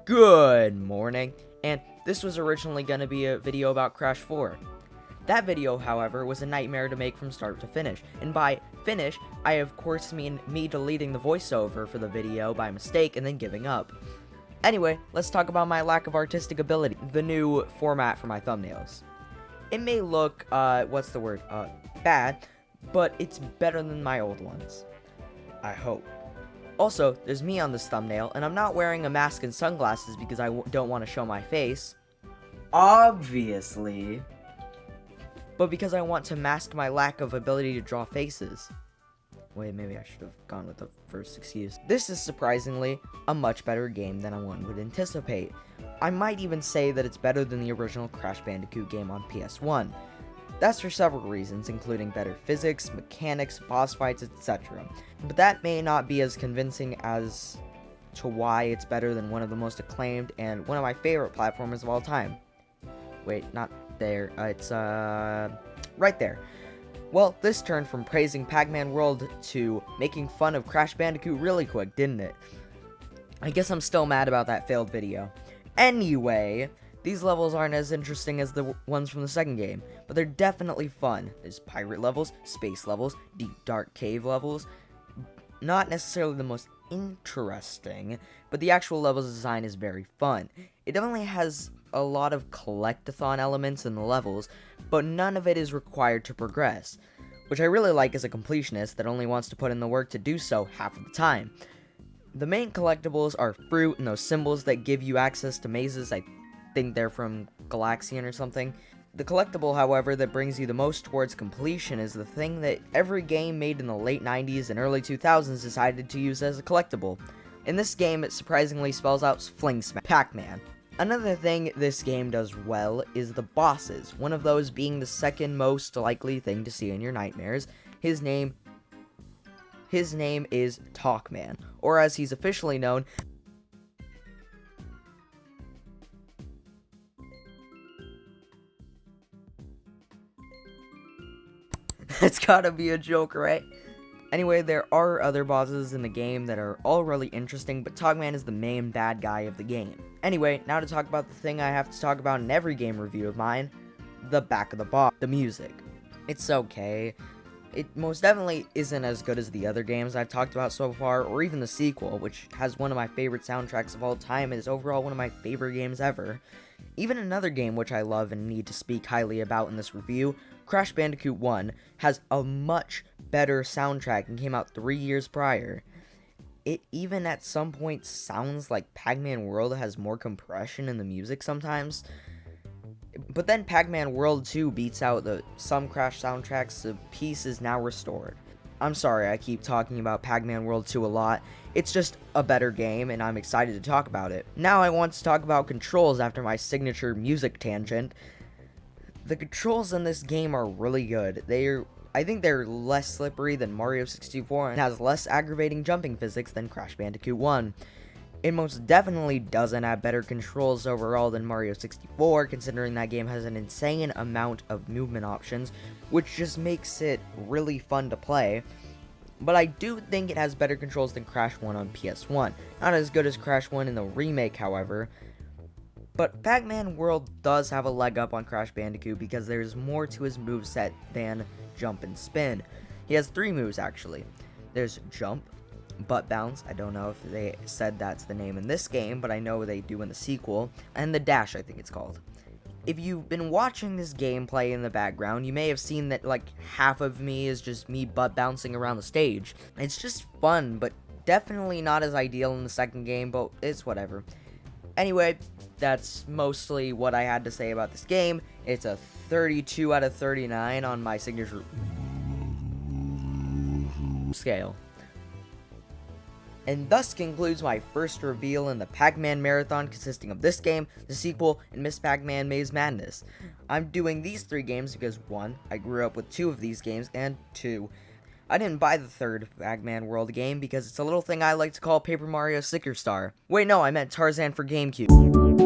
Good morning, and this was originally going to be a video about Crash 4. That video, however, was a nightmare to make from start to finish, and by finish, I of course mean me deleting the voiceover for the video by mistake and then giving up. Anyway, let's talk about my lack of artistic ability, the new format for my thumbnails. It may look, bad, but it's better than my old ones. I hope. Also, there's me on this thumbnail, and I'm not wearing a mask and sunglasses because I don't want to show my face. Obviously. But because I want to mask my lack of ability to draw faces. Wait, maybe I should have gone with the first excuse. This is surprisingly a much better game than one would anticipate. I might even say that it's better than the original Crash Bandicoot game on PS1. That's for several reasons, including better physics, mechanics, boss fights, etc. But that may not be as convincing as to why it's better than one of the most acclaimed and one of my favorite platformers of all time. Wait, not there. It's right there. Well, this turned from praising Pac-Man World to making fun of Crash Bandicoot really quick, didn't it? I guess I'm still mad about that failed video. Anyway, these levels aren't as interesting as the ones from the second game, but they're definitely fun. There's pirate levels, space levels, deep dark cave levels. Not necessarily the most interesting, but the actual levels design is very fun. It definitely has a lot of collectathon elements in the levels, but none of it is required to progress, which I really like as a completionist that only wants to put in the work to do so half of the time. The main collectibles are fruit and those symbols that give you access to mazes. I think they're from Galaxian or something. The collectible, however, that brings you the most towards completion is the thing that every game made in the late 90s and early 2000s decided to use as a collectible. In this game, it surprisingly spells out Fling Smash, Pac-Man. Another thing this game does well is the bosses, one of those being the second most likely thing to see in your nightmares. His name is Talkman, or as he's officially known, that's gotta be a joke, right? Anyway, there are other bosses in the game that are all really interesting, but Talkman is the main bad guy of the game. Anyway, now to talk about the thing I have to talk about in every game review of mine, the back of the box, the music. It's okay. It most definitely isn't as good as the other games I've talked about so far, or even the sequel, which has one of my favorite soundtracks of all time and is overall one of my favorite games ever. Even another game which I love and need to speak highly about in this review, Crash Bandicoot 1, has a much better soundtrack and came out 3 years prior. It even at some point sounds like Pac-Man World has more compression in the music sometimes. But then Pac-Man World 2 beats out some Crash soundtracks, the piece is now restored. I'm sorry I keep talking about Pac-Man World 2 a lot, it's just a better game and I'm excited to talk about it. Now I want to talk about controls after my signature music tangent. The controls in this game are really good. I think they're less slippery than Mario 64 and has less aggravating jumping physics than Crash Bandicoot 1. It most definitely doesn't have better controls overall than Mario 64, considering that game has an insane amount of movement options, which just makes it really fun to play. But I do think it has better controls than Crash 1 on PS1. Not as good as Crash 1 in the remake, however. But Pac-Man World does have a leg up on Crash Bandicoot because there's more to his moveset than jump and spin. He has 3 moves actually. There's jump, butt bounce, I don't know if they said that's the name in this game, but I know they do in the sequel, and the dash I think it's called. If you've been watching this gameplay in the background, you may have seen that like half of me is just me butt bouncing around the stage. It's just fun, but definitely not as ideal in the second game, but it's whatever. Anyway, that's mostly what I had to say about this game. It's a 32 out of 39 on my signature scale. And thus concludes my first reveal in the Pac-Man Marathon, consisting of this game, the sequel, and Miss Pac-Man Maze Madness. I'm doing these 3 games because 1, I grew up with 2 of these games, and 2, I didn't buy the third Pac-Man World game because it's a little thing I like to call Paper Mario Sticker Star. Wait, no, I meant Tarzan for GameCube.